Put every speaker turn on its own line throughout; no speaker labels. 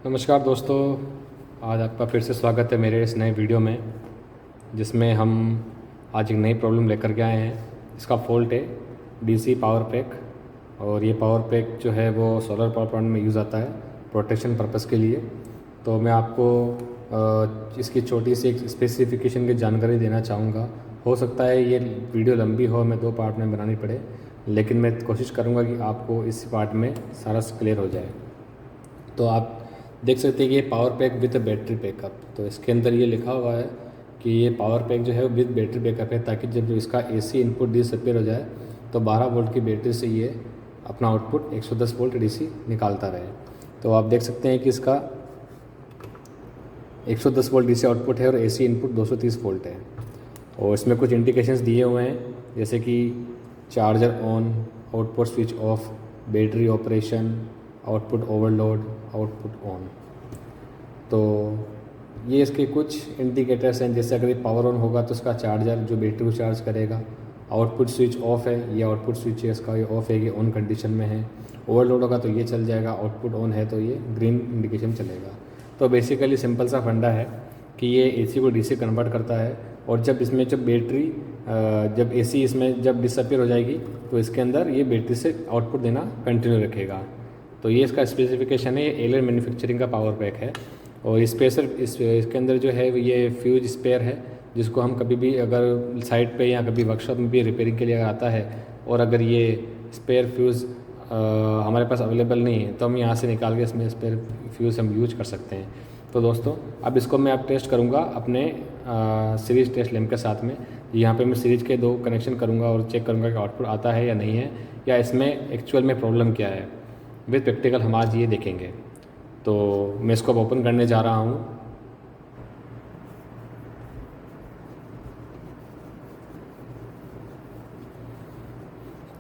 नमस्कार दोस्तों, आज आपका फिर से स्वागत है मेरे इस नए वीडियो में, जिसमें हम आज एक नई प्रॉब्लम लेकर के आए हैं। इसका फॉल्ट है डीसी पावर पैक, और ये पावर पैक जो है वो सोलर पावर प्लांट में यूज़ आता है प्रोटेक्शन पर्पज़ के लिए। तो मैं आपको इसकी छोटी सी एक स्पेसिफिकेशन की जानकारी देना चाहूँगा। हो सकता है ये वीडियो लंबी हो, मैं 2 पार्ट में बनानी पड़े, लेकिन मैं कोशिश करूँगा कि आपको इस पार्ट में सारा क्लियर हो जाए। तो आप देख सकते हैं कि ये power pack with battery backup, तो इसके अंदर ये लिखा हुआ है कि ये पावर पैक जो है विद बैटरी बैकअप है, ताकि जब इसका एसी इनपुट डिसअपीयर हो जाए तो 12 वोल्ट की बैटरी से ये अपना आउटपुट 110 वोल्ट डीसी निकालता रहे। तो आप देख सकते हैं कि इसका 110 वोल्ट डीसी आउटपुट है और एसी इनपुट 230 वोल्ट है। और इसमें कुछ इंडिकेशंस दिए हुए हैं, जैसे कि charger on, output switch off, battery operation, output overload, output on. तो ये इसके कुछ इंडिकेटर्स हैं, जैसे अगर ये पावर ऑन होगा तो इसका चार्जर जो बैटरी को चार्ज करेगा। आउटपुट स्विच ऑफ है, ये आउटपुट स्विच है इसका, ये ऑफ है, ये ऑन कंडीशन में है। ओवरलोड होगा तो ये चल जाएगा, आउटपुट ऑन है तो ये ग्रीन इंडिकेशन चलेगा। तो बेसिकली सिंपल सा फंडा है कि ये एसी को डीसी कन्वर्ट करता है, और जब इसमें जब बैटरी जब एसी इसमें जब डिसअपीयर हो जाएगी तो इसके अंदर ये बैटरी से आउटपुट देना कंटिन्यू रखेगा। तो ये इसका स्पेसिफिकेशन है। ये एलियन मैन्युफैक्चरिंग का पावर पैक है, और इसके अंदर जो है ये फ्यूज स्पेयर है, जिसको हम कभी भी अगर साइट पे या कभी वर्कशॉप में भी रिपेयरिंग के लिए अगर आता है और अगर ये स्पेयर फ्यूज़ हमारे पास अवेलेबल नहीं है तो हम यहाँ से निकाल के इसमें स्पेयर फ्यूज़ हम यूज कर सकते हैं। तो दोस्तों अब इसको मैं अब टेस्ट करूँगा अपने सीरीज टेस्ट लैम्प के साथ में। यहाँ पे मैं सीरीज के 2 कनेक्शन करूँगा और चेक करूँगा कि आउटपुट आता है या नहीं है, या इसमें एक्चुअल में प्रॉब्लम क्या है। विद प्रैक्टिकल हम आज ये देखेंगे। तो मैं इसको अब ओपन करने जा रहा हूँ।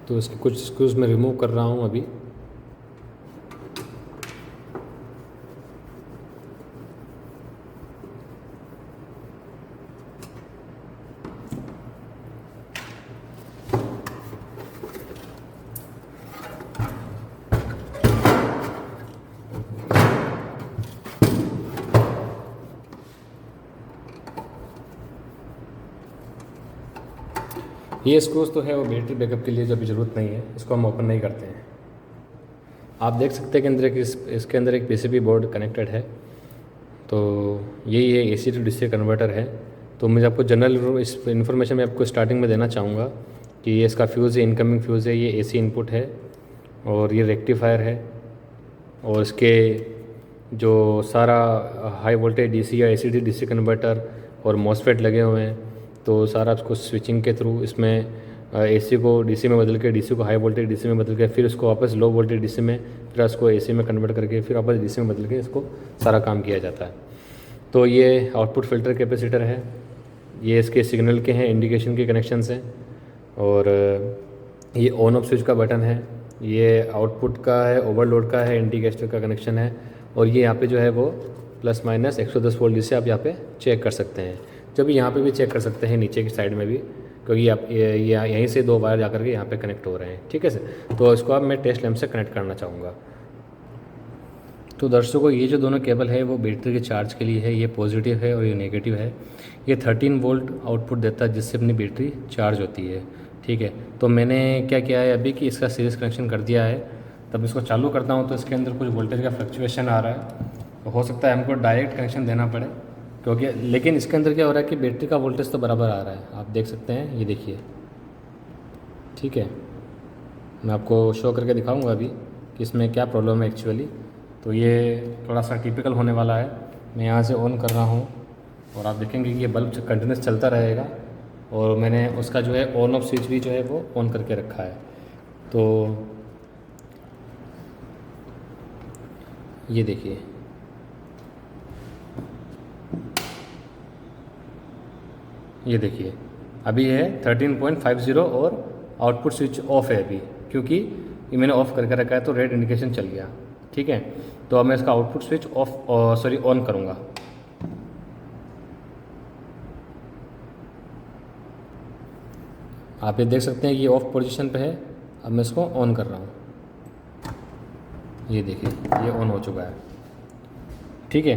तो इसके कुछ स्क्रूज मैं रिमूव कर रहा हूँ अभी। ये स्क्रूज तो है वो बैटरी बैकअप के लिए, जो अभी ज़रूरत नहीं है, इसको हम ओपन नहीं करते हैं। आप देख सकते हैं कि अंदर इसके अंदर एक पीसीबी बोर्ड कनेक्टेड है। तो यही है एसी टू डीसी कन्वर्टर है। तो मुझे आपको जनरल इस इन्फॉर्मेशन में आपको स्टार्टिंग में देना चाहूँगा कि ये इसका फ्यूज़ है, इनकमिंग फ्यूज़ है, ये एसी इनपुट है, और ये रेक्टिफायर है, और इसके जो सारा हाई वोल्टेज डीसी या एसी टू डीसी कन्वर्टर और मॉसफेट लगे हुए हैं। तो सारा उसको स्विचिंग के थ्रू इसमें एसी को डीसी में बदल के, डीसी को हाई वोल्टेज डीसी में बदल के, फिर उसको वापस लो वोल्टेज डीसी में, फिर उसको एसी में कन्वर्ट करके, फिर वापस डीसी में बदल के इसको सारा काम किया जाता है। तो ये आउटपुट फ़िल्टर कैपेसिटर है, ये इसके सिग्नल के हैं, इंडिकेशन के कनेक्शंस हैं, और ये ऑन ऑफ स्विच का बटन है, ये आउटपुट का है, ओवरलोड का है, इंडिकेटर का कनेक्शन है, और ये यहाँ पे जो है वो प्लस माइनस 110 वोल्ट जिससे आप यहाँ पे चेक कर सकते हैं। जब यहाँ पे भी चेक कर सकते हैं नीचे की साइड में भी, क्योंकि आप यहीं से 2 वायर जाकर के यहाँ पे कनेक्ट हो रहे हैं। ठीक है सर, तो इसको अब मैं टेस्ट लैम्प से कनेक्ट करना चाहूँगा। तो दर्शकों, ये जो दोनों केबल है वो बैटरी के चार्ज के लिए है, ये पॉजिटिव है और ये नेगेटिव है। ये 13 वोल्ट आउटपुट देता है जिससे अपनी बैटरी चार्ज होती है। ठीक है, तो मैंने क्या किया है अभी कि इसका सीरीज कनेक्शन कर दिया है। तब इसको चालू करता हूँ तो इसके अंदर कुछ वोल्टेज का फ्लक्चुएशन आ रहा है, तो हो सकता है हमको डायरेक्ट कनेक्शन देना पड़े, क्योंकि लेकिन इसके अंदर क्या हो रहा है कि बैटरी का वोल्टेज तो बराबर आ रहा है, आप देख सकते हैं, ये देखिए। ठीक है, मैं आपको शो करके दिखाऊंगा अभी कि इसमें क्या प्रॉब्लम है एक्चुअली। तो ये थोड़ा सा टिपिकल होने वाला है। मैं यहाँ से ऑन कर रहा हूँ और आप देखेंगे कि ये बल्ब कंटिन्यूस चलता रहेगा, और मैंने उसका जो है ऑन ऑफ स्विच भी जो है वो ऑन करके रखा है। तो ये देखिए, ये देखिए अभी है 13.50 और आउटपुट स्विच ऑफ है अभी, क्योंकि ये मैंने ऑफ करके रखा है तो रेड इंडिकेशन चल गया। ठीक है, तो अब मैं इसका आउटपुट स्विच ऑन करूँगा। आप ये देख सकते हैं ये ऑफ पोजीशन पे है। अब मैं इसको ऑन कर रहा हूँ, ये देखिए ये ऑन हो चुका है। ठीक है।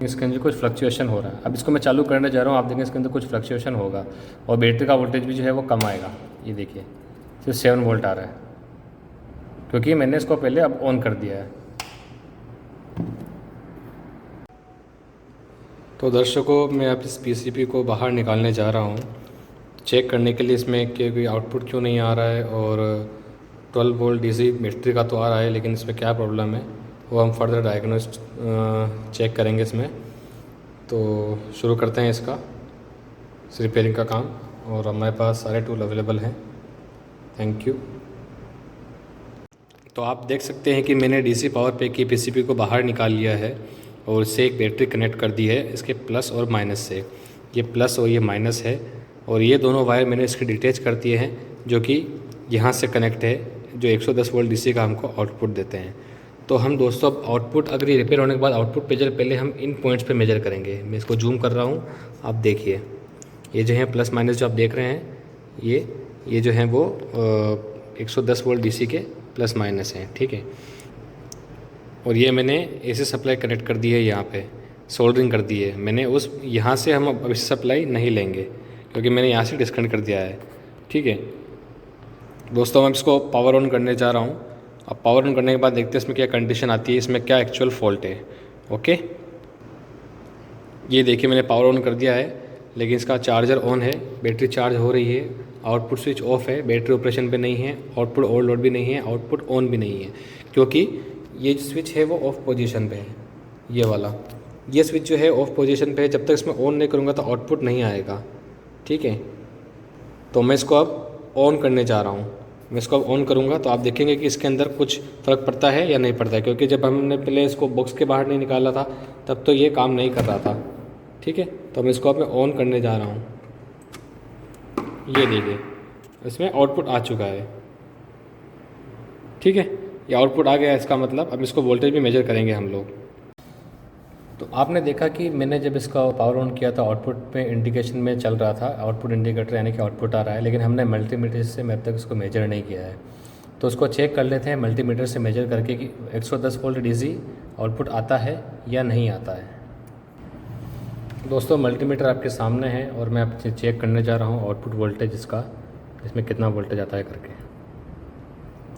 इसके अंदर कुछ फ्लक्चुएशन हो रहा है। अब इसको मैं चालू करने जा रहा हूँ, आप देखेंगे इसके अंदर कुछ फ्लक्चुएशन होगा और बैटरी का वोल्टेज भी जो है वो कम आएगा। ये देखिए सिर्फ 7 वोल्ट आ रहा है क्योंकि मैंने इसको पहले अब ऑन कर दिया है। तो दर्शकों, मैं अब इस पीसीबी को बाहर निकालने जा रहा हूँ चेक करने के लिए इसमें कि कोई आउटपुट क्यों नहीं आ रहा है, और 12 वोल्ट डीसी बैटरी का तो आ रहा है लेकिन इसमें क्या प्रॉब्लम है वो हम फर्दर डायग्नोस्ट चेक करेंगे इसमें। तो शुरू करते हैं इसका रिपेयरिंग का काम, और हमारे पास सारे टूल अवेलेबल हैं। Thank you. तो आप देख सकते हैं कि मैंने डीसी पावर पैक की पीसीबी को बाहर निकाल लिया है और इससे एक बैटरी कनेक्ट कर दी है इसके प्लस और माइनस से। ये प्लस और ये माइनस है, और ये दोनों वायर मैंने इसके डिटेच कर दिए हैं जो कि यहाँ से कनेक्ट है, जो 110 वोल्ट डीसी का हमको आउटपुट देते हैं। तो हम दोस्तों अब आउटपुट, अगर ये रिपेयर होने के बाद आउटपुट मेजर पहले हम इन पॉइंट्स पे मेजर करेंगे। मैं इसको जूम कर रहा हूँ, आप देखिए ये जो है प्लस माइनस जो आप देख रहे हैं ये जो है वो 110 वोल्ट डीसी के प्लस माइनस हैं, ठीक है। और ये मैंने एसी सप्लाई कनेक्ट कर दी है, यहाँ पे सोल्डरिंग कर दी है मैंने। यहाँ से हम अब एसी सप्लाई नहीं लेंगे क्योंकि मैंने यहाँ से डिस्कनेक्ट कर दिया है, ठीक है। दोस्तों मैं इसको पावर ऑन करने जा रहा हूँ। अब पावर ऑन करने के बाद देखते हैं इसमें क्या कंडीशन आती है, इसमें क्या एक्चुअल फॉल्ट है। ओके, ये देखिए मैंने पावर ऑन कर दिया है लेकिन इसका चार्जर ऑन है, बैटरी चार्ज हो रही है, आउटपुट स्विच ऑफ है, बैटरी ऑपरेशन पे नहीं है, आउटपुट ओवरलोड भी नहीं है, आउटपुट ऑन भी नहीं है क्योंकि ये जो स्विच है वो ऑफ पोजीशन पे है। ये वाला ये स्विच जो है ऑफ पोजीशन पे है, जब तक इसमें ऑन नहीं करूँगा तो आउटपुट नहीं आएगा, ठीक है। तो मैं इसको अब ऑन करने जा रहा हूँ। मैं इसको अब ऑन करूँगा तो आप देखेंगे कि इसके अंदर कुछ फ़र्क पड़ता है या नहीं पड़ता है, क्योंकि जब हमने पहले इसको बॉक्स के बाहर नहीं निकाला था तब तो ये काम नहीं कर रहा था, ठीक है। तो मैं इसको अब मैं ऑन करने जा रहा हूँ। ये देखिए इसमें आउटपुट आ चुका है, ठीक है। ये आउटपुट आ गया, इसका मतलब अब इसको वोल्टेज भी मेजर करेंगे हम लोग। तो आपने देखा कि मैंने जब इसका पावर ऑन किया था आउटपुट पे इंडिकेशन में चल रहा था, आउटपुट इंडिकेटर यानी कि आउटपुट आ रहा है, लेकिन हमने मल्टीमीटर से मैं अब तक इसको मेजर नहीं किया है। तो उसको चेक कर लेते हैं मल्टीमीटर से मेजर करके कि 110 वोल्ट डीसी आउटपुट आता है या नहीं आता है। दोस्तों मल्टीमीटर आपके सामने है और मैं अब चेक करने जा रहा हूँ आउटपुट वोल्टेज इसमें कितना वोल्टेज आता है करके।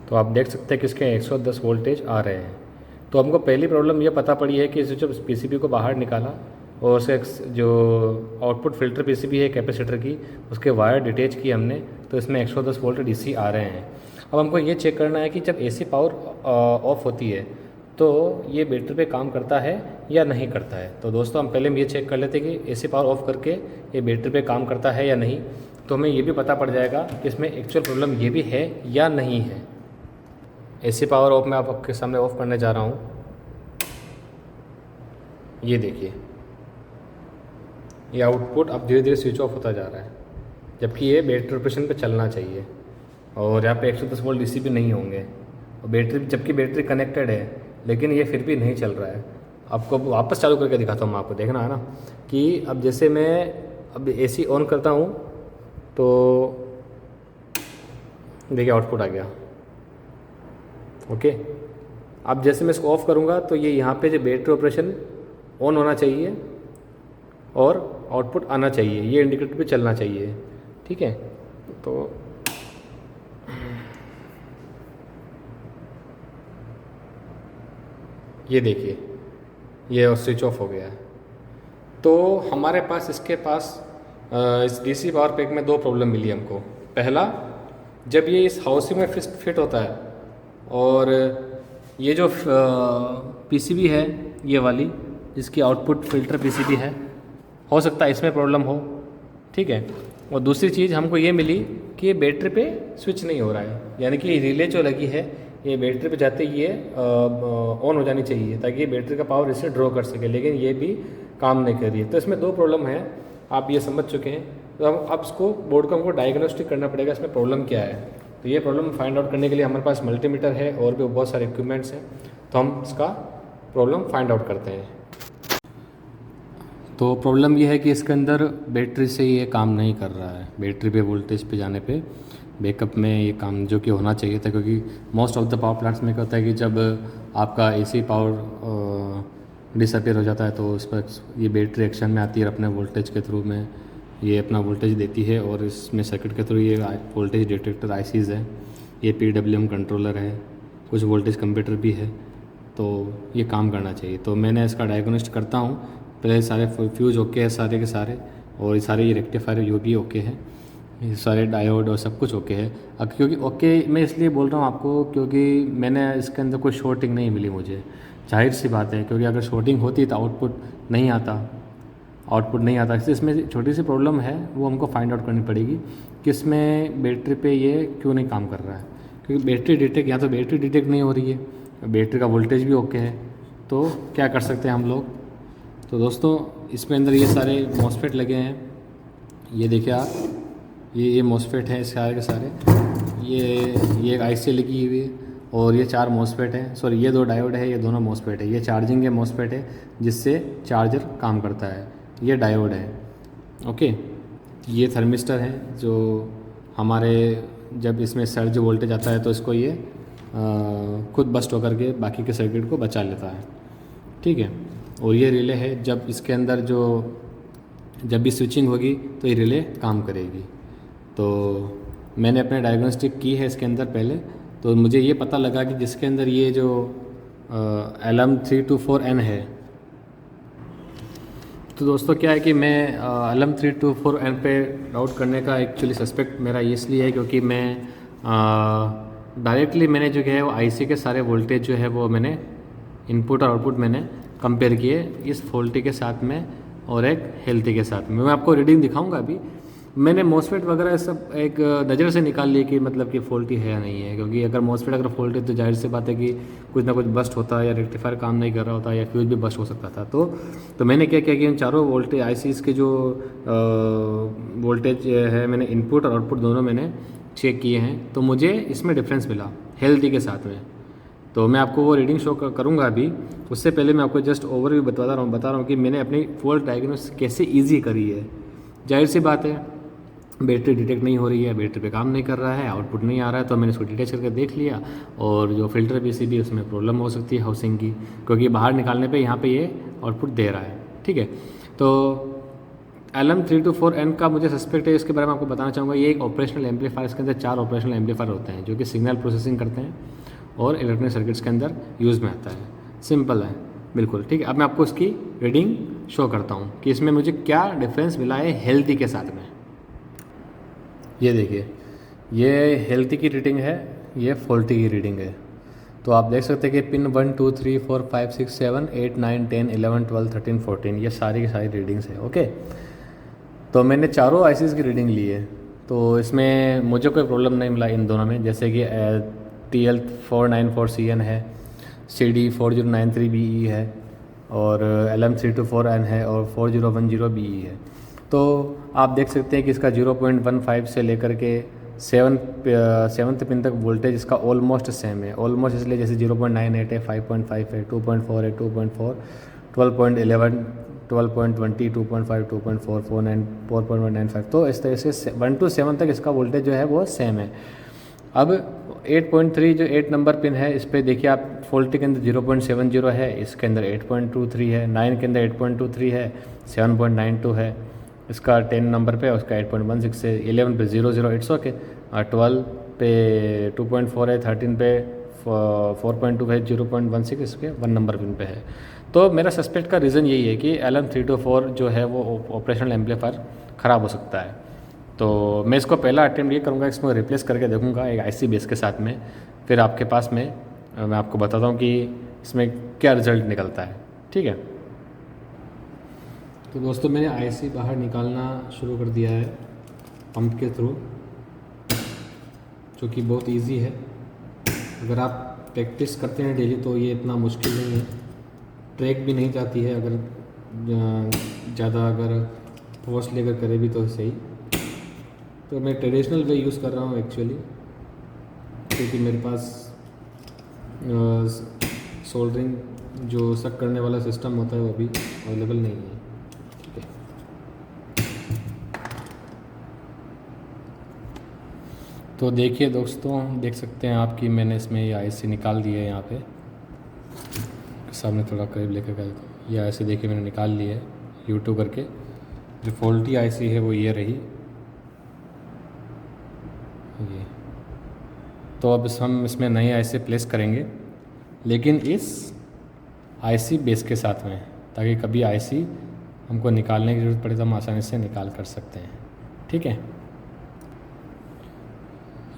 तो आप देख सकते हैं कि इसके 110 वोल्टेज आ रहे हैं। तो हमको पहली प्रॉब्लम ये पता पड़ी है कि इसे जब पीसीबी को बाहर निकाला और उसके जो आउटपुट फ़िल्टर पीसीबी है कैपेसिटर की, उसके वायर डिटेच की हमने, तो इसमें 110 वोल्ट डीसी आ रहे हैं। अब हमको ये चेक करना है कि जब एसी पावर ऑफ होती है तो ये बैटरी पे काम करता है या नहीं करता है। तो दोस्तों हम पहले ये चेक कर लेते हैं कि एसी पावर ऑफ करके ये बैटरी पे काम करता है या नहीं। तो हमें ये भी पता पड़ जाएगा कि इसमें एक्चुअल प्रॉब्लम ये भी है या नहीं है। एसी पावर ऑफ मैं आपके सामने ऑफ करने जा रहा हूँ। ये देखिए ये आउटपुट अब धीरे धीरे स्विच ऑफ होता जा रहा है, जबकि ये बैटरी ऑपरेशन पे चलना चाहिए और यहाँ पे 110 वोल्ट डीसी भी नहीं होंगे, और बैटरी जबकि बैटरी कनेक्टेड है लेकिन ये फिर भी नहीं चल रहा है। आपको वापस चालू करके दिखाता हूँ, आपको देखना है ना कि अब जैसे मैं अब एसी ऑन करता हूँ तो देखिए आउटपुट आ गया। ओके, अब जैसे मैं इसको ऑफ़ करूँगा तो ये यहाँ पे जो बैटरी ऑपरेशन ऑन होना चाहिए और आउटपुट आना चाहिए, ये इंडिकेटर पे चलना चाहिए, ठीक है। तो ये देखिए ये स्विच ऑफ हो गया है। तो हमारे पास इस डीसी पावर पैक में दो प्रॉब्लम मिली हमको। पहला, जब ये इस हाउसिंग में फिट होता है और ये जो पीसीबी है ये वाली जिसकी आउटपुट फ़िल्टर पीसीबी है, हो सकता है इसमें प्रॉब्लम हो, ठीक है। और दूसरी चीज़ हमको ये मिली कि ये बैटरी पे स्विच नहीं हो रहा है, यानी कि रिले जो लगी है ये बैटरी पे जाते ही ये ऑन हो जानी चाहिए ताकि ये बैटरी का पावर इससे ड्रॉ कर सके, लेकिन ये भी काम नहीं कर रही है। तो इसमें दो प्रॉब्लम है, आप ये समझ चुके हैं। तो अब इसको बोर्ड को हमको डायग्नोस्टिक करना पड़ेगा इसमें प्रॉब्लम क्या है। तो ये प्रॉब्लम फाइंड आउट करने के लिए हमारे पास मल्टीमीटर है और भी बहुत सारे इक्विपमेंट्स हैं, तो हम इसका प्रॉब्लम फाइंड आउट करते हैं। तो प्रॉब्लम ये है कि इसके अंदर बैटरी से ये काम नहीं कर रहा है, बैटरी पे वोल्टेज पे जाने पे बैकअप में ये काम जो कि होना चाहिए था, क्योंकि most of the power plants में क्या होता है कि जब आपका एसी पावर डिसअपीयर हो जाता है तो उस पर ये बैटरी एक्शन में आती है और अपने वोल्टेज के थ्रू में ये अपना वोल्टेज देती है, और इसमें सर्किट के थ्रू ये वोल्टेज डिटेक्टर आईसीज़ है, ये पीडब्ल्यूएम कंट्रोलर है, कुछ वोल्टेज कंप्यूटर भी है, तो ये काम करना चाहिए। तो मैंने इसका डायग्नोस्ट करता हूँ, पहले सारे फ्यूज ओके है सारे के सारे, और सारे ये रेक्टिफायर यो भी ओके है, ये सारे डायोड और सब कुछ ओके है। अब क्योंकि ओके मैं इसलिए बोल रहा हूँ आपको क्योंकि मैंने इसके अंदर कोई शॉर्टिंग नहीं मिली मुझे, जाहिर सी बात है, क्योंकि अगर शॉर्टिंग होती तो आउटपुट नहीं आता। इसमें छोटी सी प्रॉब्लम है, वो हमको फाइंड आउट करनी पड़ेगी कि इसमें बैटरी पे ये क्यों नहीं काम कर रहा है, क्योंकि बैटरी डिटेक्ट या तो बैटरी डिटेक्ट नहीं हो रही है, बैटरी का वोल्टेज भी ओके है, तो क्या कर सकते हैं हम लोग। तो दोस्तों इसमें अंदर ये सारे मॉसफेट लगे हैं, ये देखिए आप, ये मॉसफेट है सारे के सारे, ये एक आईसी लगी हुई है, और ये 4 मॉसफेट हैं, सॉरी ये 2 डायोड है, ये दोनों मॉसफेट है, ये चार्जिंग है मॉसफेट है जिससे चार्जर काम करता है, ये डायोड है ओके। ये थर्मिस्टर है जो हमारे जब इसमें सर्ज वोल्टेज आता है तो इसको ये खुद बस्ट होकर के बाकी के सर्किट को बचा लेता है, ठीक है। और ये रिले है, जब इसके अंदर जब भी स्विचिंग होगी तो ये रिले काम करेगी। तो मैंने अपने डायग्नोस्टिक की है इसके अंदर पहले, तो मुझे ये पता लगा कि जिसके अंदर ये जो LM324N है, तो दोस्तों क्या है कि मैं LM324N पे डाउट करने का एक्चुअली सस्पेक्ट मेरा इसलिए है क्योंकि मैं डायरेक्टली मैंने जो है वो आईसी के सारे वोल्टेज जो है वो मैंने इनपुट और आउटपुट मैंने कंपेयर किए इस फॉल्टी के साथ में और एक हेल्थी के साथ में। मैं आपको रीडिंग दिखाऊंगा अभी। मैंने मॉसफेट वगैरह सब एक नज़र से निकाल लिया कि मतलब कि फॉल्टी है या नहीं है, क्योंकि अगर मॉसफेट अगर फॉल्टी है तो जाहिर सी बात है कि कुछ ना कुछ बस्ट होता है, या रेक्टिफायर काम नहीं कर रहा होता, या फ्यूज भी बस्ट हो सकता था। तो मैंने क्या किया कि इन चारों वोल्टेज आईसीज के जो वोल्टेज है मैंने इनपुट और आउटपुट दोनों मैंने चेक किए हैं, तो मुझे इसमें डिफरेंस मिला हेल्थी के साथ में। तो मैं आपको वो रीडिंग शो करूँगा अभी। उससे पहले मैं आपको जस्ट ओवरव्यू बता रहा हूँ कि मैंने अपनी फॉल्ट डायग्नोस कैसे ईजी करी है। जाहिर सी बात है बैटरी डिटेक्ट नहीं हो रही है, बैटरी पे काम नहीं कर रहा है, आउटपुट नहीं आ रहा है, तो मैंने इसको डिटेच करके देख लिया। और जो फिल्टर पीसीबी उसमें प्रॉब्लम हो सकती है हाउसिंग की, क्योंकि बाहर निकालने पे यहाँ पे ये आउटपुट दे रहा है, ठीक है। तो LM324N का मुझे सस्पेक्ट है, इसके बारे में आपको बताना चाहूँगा। ये एक ऑपरेशनल एम्पलीफायर, इसके अंदर 4 ऑपरेशनल एम्पलीफायर होते हैं जो कि सिग्नल प्रोसेसिंग करते हैं और इलेक्ट्रॉनिक सर्किट्स के अंदर यूज़ में आता है। सिंपल है बिल्कुल, ठीक है। अब मैं आपको इसकी रीडिंग शो करता हूँ कि इसमें मुझे क्या डिफरेंस मिला है हेल्थी के साथ में। ये देखिए, ये हेल्थी की रीडिंग है, ये फॉल्टी की रीडिंग है। तो आप देख सकते हैं कि पिन 1 2 3 4 5 6 7 8 9 10 11 12 13 14 ये सारी की सारी रीडिंग्स है ओके। तो मैंने चारों आईसीज की रीडिंग ली है, तो इसमें मुझे कोई प्रॉब्लम नहीं मिला इन दोनों में। जैसे कि TL494CN है, CD4093BE है, और LM324N है, और 4010BE है। तो आप देख सकते हैं कि इसका 0.15 से लेकर के 7th पिन तक वोल्टेज इसका ऑलमोस्ट सेम है। ऑलमोस्ट इसलिए जैसे 0.98 है, 5.5 है, 2.4 है, 2.4, 12.11, 12.20, 2.5, 2.4, 4.195। तो इस तरह से 1 to 7 तक इसका वोल्टेज जो है वो सेम है। अब 8.3 जो 8 नंबर पिन है, इस पर देखिए आप फॉल्टी के अंदर 0.70 है, इसके अंदर 8.23 है, 9 के अंदर 8.23 है, 7.92 है इसका 10 नंबर पे, उसका 8.16 है, 11 पे 00 इट्स ओके, 12 पे 2.4 है, 13 पे 4.2 है, 0.16 इसके 1 नंबर पिन पे है। तो मेरा सस्पेक्ट का रीज़न यही है कि LM324 जो है वो ऑपरेशनल एम्पलीफायर ख़राब हो सकता है। तो मैं इसको पहला अटेम्प्ट ये करूँगा, इसमें रिप्लेस करके देखूँगा एक आईसी बेस के साथ में, फिर आपके पास में मैं आपको बताता हूँ कि इसमें क्या रिज़ल्ट निकलता है, ठीक है। तो दोस्तों मैंने आईसी बाहर निकालना शुरू कर दिया है पंप के थ्रू, जो कि बहुत इजी है। अगर आप प्रैक्टिस करते हैं डेली तो ये इतना मुश्किल नहीं है, ट्रैक भी नहीं जाती है अगर ज़्यादा अगर फोर्स लेकर करे भी तो सही। तो मैं ट्रेडिशनल वे यूज़ कर रहा हूँ एक्चुअली, क्योंकि मेरे पास सोल्डरिंग जो सक करने वाला सिस्टम होता है वो अभी अवेलेबल नहीं है, ठीक है। तो देखिए दोस्तों, देख सकते हैं आप कि मैंने इसमें ये आईसी निकाल दी है। यहाँ पे सामने थोड़ा करीब लेकर गया तो ये आईसी देखिए मैंने निकाल ली है U2 करके। जो फॉल्टी आईसी है वो ये रही ये। तो अब हम इसमें नई आईसी प्लेस करेंगे, लेकिन इस आईसी बेस के साथ में, ताकि कभी आईसी हमको निकालने की ज़रूरत पड़े तो हम आसानी से निकाल कर सकते हैं। ठीक है,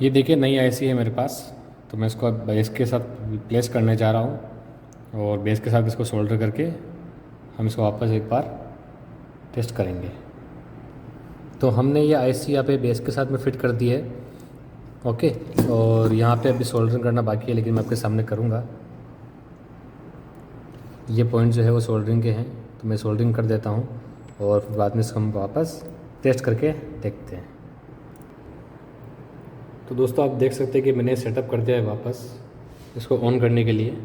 ये देखिए नई आईसी है मेरे पास। तो मैं इसको अब बेस के साथ प्लेस करने जा रहा हूँ और बेस के साथ इसको सोल्डर करके हम इसको वापस एक बार टेस्ट करेंगे। तो हमने ये आईसी यहाँ पे बेस के साथ में फिट कर दी है। ओके, और यहाँ पे अभी सोल्डरिंग करना बाकी है, लेकिन मैं आपके सामने करूँगा। ये पॉइंट जो है वो सोल्डरिंग के हैं, तो मैं सोल्डरिंग कर देता हूँ और फिर बाद में इसको हम वापस टेस्ट करके देखते हैं। तो दोस्तों आप देख सकते हैं कि मैंने सेटअप कर दिया है वापस इसको ऑन करने के लिए।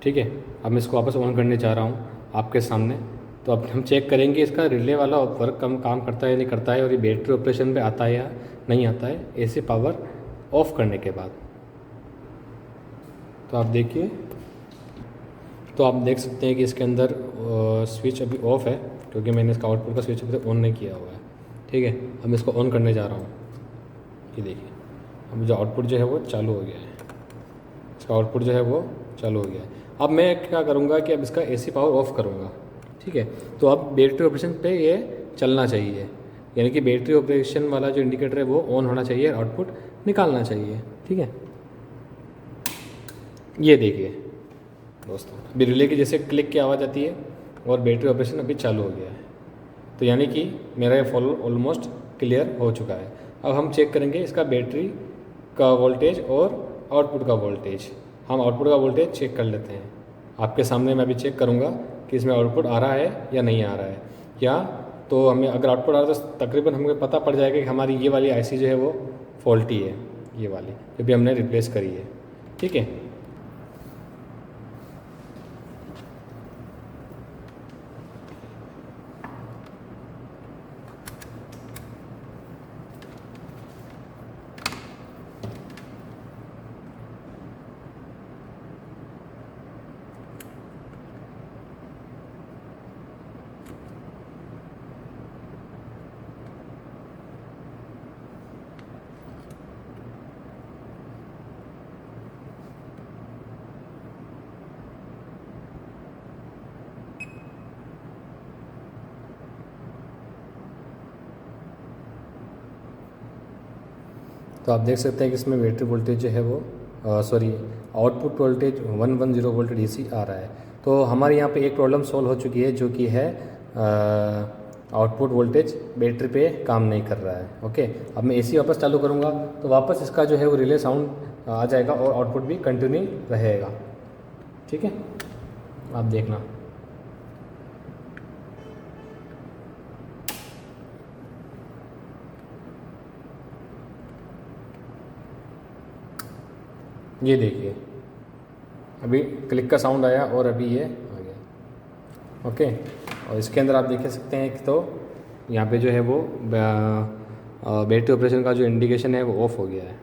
ठीक है, अब मैं इसको वापस ऑन करने जा रहा हूँ आपके सामने। तो अब हम चेक करेंगे इसका रिले वाला वर्क काम करता है या नहीं करता है, और ये बैटरी ऑपरेशन पे आता है या नहीं आता है एसी पावर ऑफ करने के बाद। तो आप देखिए, तो आप देख सकते हैं कि इसके अंदर स्विच अभी ऑफ है, क्योंकि मैंने इसका आउटपुट का स्विच अभी तक ऑन नहीं किया हुआ है। ठीक है, अब मैं इसको ऑन करने जा रहा हूँ। ये देखिए अब जो आउटपुट जो है वो चालू हो गया है, इसका आउटपुट जो है वो चालू हो गया है। अब मैं क्या करूँगा कि अब इसका एसी पावर ऑफ करूँगा। ठीक है, तो अब बैटरी ऑपरेशन पे ये चलना चाहिए, यानी कि बैटरी ऑपरेशन वाला जो इंडिकेटर है वो ऑन होना चाहिए, आउटपुट निकालना चाहिए। ठीक है, ये देखिए दोस्तों, अभी रिले की जैसे क्लिक की आवाज़ आती है और बैटरी ऑपरेशन अभी चालू हो गया है। तो यानी कि मेरा ये फॉलो ऑलमोस्ट क्लियर हो चुका है। अब हम चेक करेंगे इसका बैटरी का वोल्टेज और आउटपुट का वोल्टेज। हम आउटपुट का वोल्टेज चेक कर लेते हैं। आपके सामने मैं अभी चेक करूँगा कि इसमें आउटपुट आ रहा है या नहीं आ रहा है। या तो हमें अगर आउटपुट आ रहा है तो तकरीबन हमें पता पड़ जाएगा कि हमारी ये वाली आईसी जो है वो फॉल्टी है, ये वाली जो भी हमने रिप्लेस करी है। ठीक है, तो आप देख सकते हैं कि इसमें बैटरी वोल्टेज जो है वो आउटपुट वोल्टेज 110 वोल्ट डीसी आ रहा है। तो हमारे यहाँ पे एक प्रॉब्लम सॉल्व हो चुकी है, जो कि है आउटपुट वोल्टेज बैटरी पे काम नहीं कर रहा है। ओके, अब मैं एसी वापस चालू करूँगा तो वापस इसका जो है वो रिले साउंड आ जाएगा और आउटपुट भी कंटिन्यू रहेगा। ठीक है, आप देखना। ये देखिए अभी क्लिक का साउंड आया और अभी ये आ गया। ओके, और इसके अंदर आप देख सकते हैं कि तो यहाँ पे जो है वो बैटरी ऑपरेशन का जो इंडिकेशन है वो ऑफ हो गया है।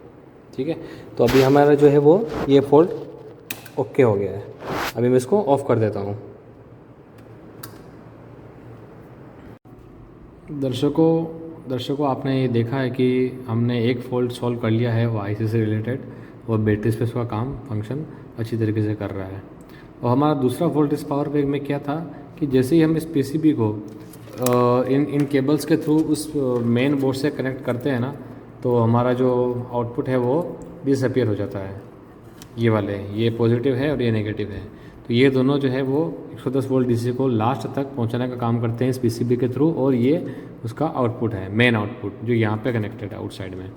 ठीक है, तो अभी हमारा जो है वो ये फॉल्ट ओके हो गया है। अभी मैं इसको ऑफ कर देता हूँ। दर्शकों आपने ये देखा है कि हमने एक फ़ॉल्ट सॉल्व कर लिया है वो आईसी से रिलेटेड, और बैटरी स्पेस का काम फंक्शन अच्छी तरीके से कर रहा है। और हमारा दूसरा फॉल्ट इस पावर बैंक में क्या था कि जैसे ही हम इस पीसीबी को इन केबल्स के थ्रू उस मेन बोर्ड से कनेक्ट करते हैं ना, तो हमारा जो आउटपुट है वो डिसअपीयर हो जाता है। ये वाले, ये पॉजिटिव है और ये नेगेटिव है। तो ये दोनों जो है वो 110 वोल्ट डीसी को लास्ट तक पहुंचाने का काम करते हैं इस पीसीबी के थ्रू, और ये उसका आउटपुट है, मेन आउटपुट जो यहाँ पे कनेक्टेड है आउटसाइड में।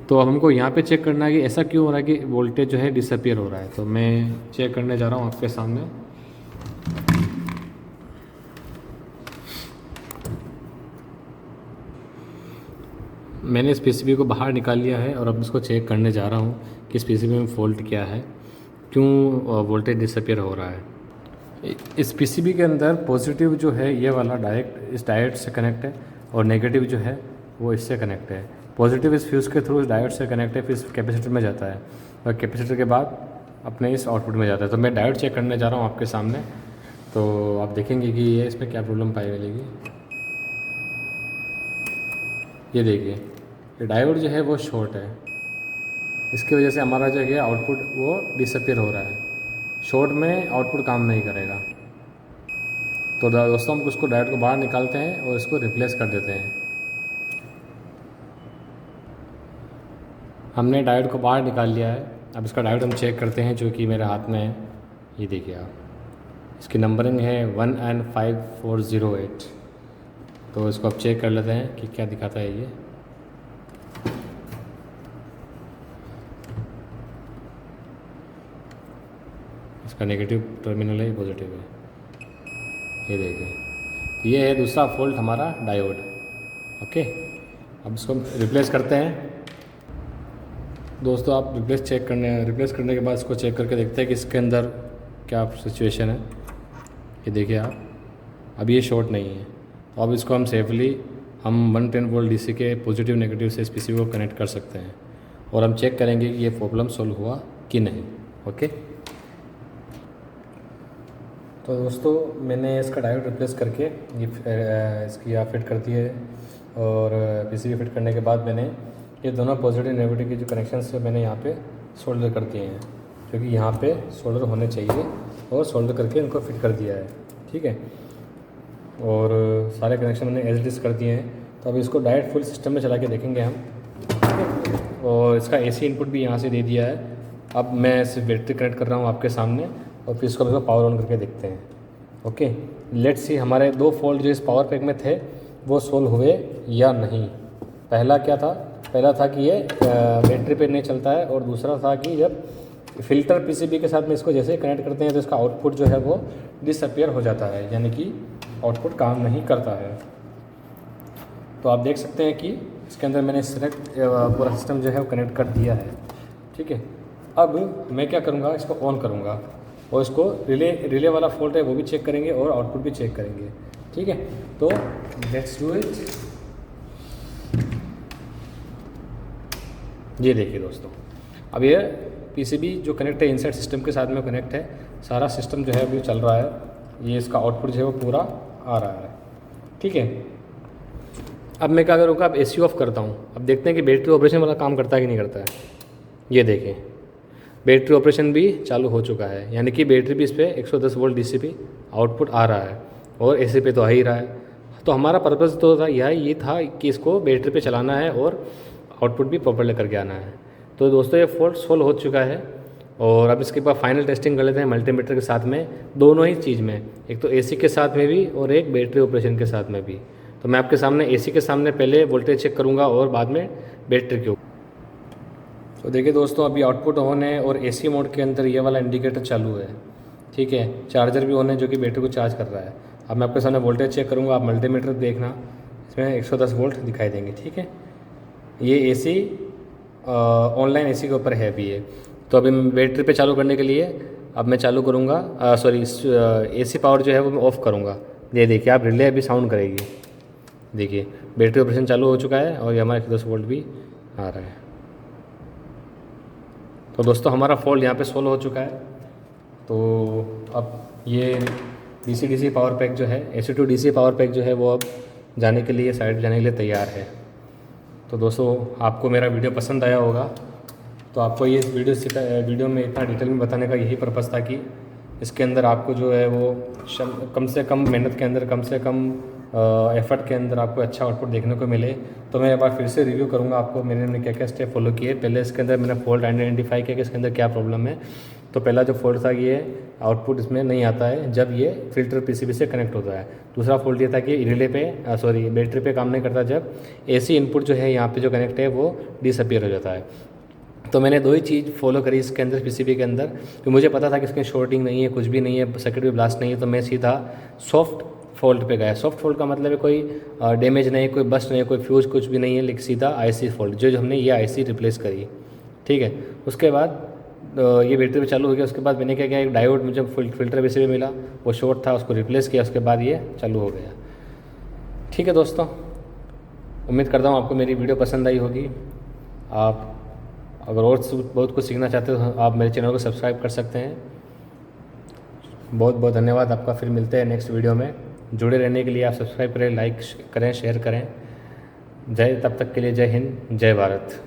तो अब हमको यहाँ पे चेक करना है कि ऐसा क्यों हो रहा है कि वोल्टेज जो है डिसअपीयर हो रहा है। तो मैं चेक करने जा रहा हूँ आपके सामने। मैंने इस पीसीबी को बाहर निकाल लिया है और अब इसको चेक करने जा रहा हूँ कि इस पीसीबी में फ़ॉल्ट क्या है, क्यों वोल्टेज डिसअपीयर हो रहा है। इस पीसीबी के अंदर पॉजिटिव जो है ये वाला डायरेक्ट इस डायोड से कनेक्ट है, और नेगेटिव जो है वो इससे कनेक्ट है। पॉजिटिव इस फ्यूज़ के थ्रू इस डायोड से कनेक्ट है, फिर इस कैपेसिटर में जाता है और कैपेसिटर के बाद अपने इस आउटपुट में जाता है। तो मैं डायोड चेक करने जा रहा हूँ आपके सामने, तो आप देखेंगे कि ये इसमें क्या प्रॉब्लम पाई मिलेगी। ये देखिए, ये डायोड जो है वो शॉर्ट है, इसकी वजह से हमारा जो है आउटपुट वो डिसअपीयर हो रहा है। शॉर्ट में आउटपुट काम नहीं करेगा। तो दोस्तों हम उसको डायोड को बाहर निकालते हैं और इसको रिप्लेस कर देते हैं। हमने डायोड को बाहर निकाल लिया है। अब इसका डायोड हम चेक करते हैं, जो कि मेरे हाथ में है। ये देखिए आप, इसकी नंबरिंग है 1N5408। तो इसको अब चेक कर लेते हैं कि क्या दिखाता है ये। इसका नेगेटिव टर्मिनल है, पॉजिटिव है। ये देखिए, ये है दूसरा फॉल्ट हमारा डायोड। ओके, अब इसको रिप्लेस करते हैं। दोस्तों आप रिप्लेस करने के बाद इसको चेक करके देखते हैं कि इसके अंदर क्या सिचुएशन है। ये देखिए आप, अब ये शॉर्ट नहीं है। तो अब इसको हम सेफली 110 वोल्ट डीसी के पॉजिटिव नेगेटिव से इस पीसीबी को कनेक्ट कर सकते हैं और हम चेक करेंगे कि ये प्रॉब्लम सॉल्व हुआ कि नहीं। ओके, तो दोस्तों मैंने इसका डायोड रिप्लेस करके ये इसकी यहाँ फिट कर दी है और पीसीबी फिट करने के बाद मैंने ये दोनों पॉजिटिव नेगेटिव के जो कनेक्शंस है मैंने यहाँ पे सोल्डर कर दिए हैं, क्योंकि यहाँ पे सोल्डर होने चाहिए, और सोल्डर करके इनको फिट कर दिया है। ठीक है, और सारे कनेक्शन मैंने एज डिस कर दिए हैं। तो अब इसको डायरेक्ट फुल सिस्टम में चला के देखेंगे हम। और इसका एसी इनपुट भी यहाँ से दे दिया है। अब मैं सिर्फ बैटरी कनेक्ट कर रहा हूँ आपके सामने, और फिर इसको पावर ऑन करके देखते हैं। ओके, लेट्स सी हमारे दो फॉल्ट जो इस पावर पैक में थे वो सोल्व हुए या नहीं। पहला क्या था? पहला था कि ये बैटरी पे नहीं चलता है, और दूसरा था कि जब फ़िल्टर पीसीबी के साथ में इसको जैसे कनेक्ट करते हैं तो इसका आउटपुट जो है वो डिसअपीयर हो जाता है, यानी कि आउटपुट काम नहीं करता है। तो आप देख सकते हैं कि इसके अंदर मैंने सिलेक्ट पूरा सिस्टम जो है वो कनेक्ट कर दिया है। ठीक है, अब मैं क्या करूँगा, इसको ऑन करूँगा और इसको रिले वाला फॉल्ट है वो भी चेक करेंगे और आउटपुट भी चेक करेंगे। ठीक है, तो लेट्स डू इट। ये देखिए दोस्तों, अब ये पीसीबी जो कनेक्ट है इनसाइड सिस्टम के साथ में कनेक्ट है, सारा सिस्टम जो है अभी चल रहा है। ये इसका आउटपुट जो है वो पूरा आ रहा है। ठीक है, अब मैं क्या करूँगा, अब एसी ऑफ करता हूँ। अब देखते हैं कि बैटरी ऑपरेशन वाला काम करता है कि नहीं करता है। ये देखें, बैटरी ऑपरेशन भी चालू हो चुका है, यानी कि बैटरी भी इस पर 110 वोल्ट डीसी पे आउटपुट आ रहा है और एसी पे तो आ ही रहा है। तो हमारा पर्पज़ तो था ये था कि इसको बैटरी पे चलाना है और आउटपुट भी प्रॉपर लेकर के आना है। तो दोस्तों ये फॉल्ट सोल्व हो चुका है, और अब इसके बाद फाइनल टेस्टिंग कर लेते हैं मल्टीमीटर के साथ में, दोनों ही चीज़ में, एक तो एसी के साथ में भी और एक बैटरी ऑपरेशन के साथ में भी। तो मैं आपके सामने एसी के सामने पहले वोल्टेज चेक करूँगा और बाद में बैटरी के ऊपर। तो देखिए दोस्तों, अभी आउटपुट ऑन है और एसी मोड के अंदर ये वाला इंडिकेटर चालू है। ठीक है, चार्जर भी ऑन है जो कि बैटरी को चार्ज कर रहा है। अब मैं आपके सामने वोल्टेज चेक करूँगा, आप मल्टीमीटर देखना, इसमें 110 वोल्ट दिखाई देंगे। ठीक है, ये एसी ऑनलाइन एसी के ऊपर है अभी ये। तो अभी मैं बैटरी पे चालू करने के लिए अब मैं चालू करूँगा, एसी पावर जो है वो मैं ऑफ़ करूँगा। ये देखिए आप, रिले अभी साउंड करेगी। देखिए बैटरी ऑपरेशन चालू हो चुका है और ये हमारा 110 वोल्ट भी आ रहा है। तो दोस्तों हमारा फॉल्ट यहाँ पे सोल्व हो चुका है। तो अब ये DC पावर पैक जो है, AC to DC power pack जो है वो अब जाने के लिए, साइड जाने के लिए तैयार है। तो दोस्तों आपको मेरा वीडियो पसंद आया होगा। तो आपको ये वीडियो में इतना डिटेल में बताने का यही पर्पज़ था कि इसके अंदर आपको जो है वो कम से कम मेहनत के अंदर, कम से कम एफर्ट के अंदर आपको अच्छा आउटपुट देखने को मिले। तो मैं एक बार फिर से रिव्यू करूँगा आपको मैंने क्या क्या स्टेप फॉलो किए। पहले इसके अंदर मैंने फॉल्ट आइडेंटिफाई किया कि इसके अंदर क्या प्रॉब्लम है। तो पहला जो फॉल्ट था ये आउटपुट इसमें नहीं आता है जब ये फ़िल्टर पीसीबी से कनेक्ट होता है। दूसरा फॉल्ट ये था कि रिले पे बैटरी पे काम नहीं करता जब एसी इनपुट जो है यहाँ पे जो कनेक्ट है वो डिसअपीयर हो जाता है। तो मैंने दो ही चीज़ फॉलो करी इसके अंदर, पीसीबी के अंदर, कि मुझे पता था कि इसमें शॉर्टिंग नहीं है, कुछ भी नहीं है, सर्किट भी ब्लास्ट नहीं है। तो मैं सीधा सॉफ्ट फॉल्ट पे गया। सॉफ्ट फॉल्ट का मतलब है कोई डैमेज नहीं है, कोई बस्ट नहीं है, कोई फ्यूज़ कुछ भी नहीं है, लेकिन सीधा आईसी फॉल्ट जो हमने ये आईसी रिप्लेस करी। ठीक है, उसके बाद ये बैटरी पे चालू हो गया। उसके बाद मैंने क्या किया, एक डायोड मुझे फ़िल्टर वैसे भी मिला, वो शॉर्ट था, उसको रिप्लेस किया, उसके बाद ये चालू हो गया। ठीक है दोस्तों, उम्मीद करता हूँ आपको मेरी वीडियो पसंद आई होगी। आप अगर और बहुत कुछ सीखना चाहते हो तो आप मेरे चैनल को सब्सक्राइब कर सकते हैं। बहुत बहुत धन्यवाद आपका। फिर मिलते हैं नेक्स्ट वीडियो में। जुड़े रहने के लिए आप सब्सक्राइब करें, लाइक करें, शेयर करें। तब तक के लिए जय हिंद, जय भारत।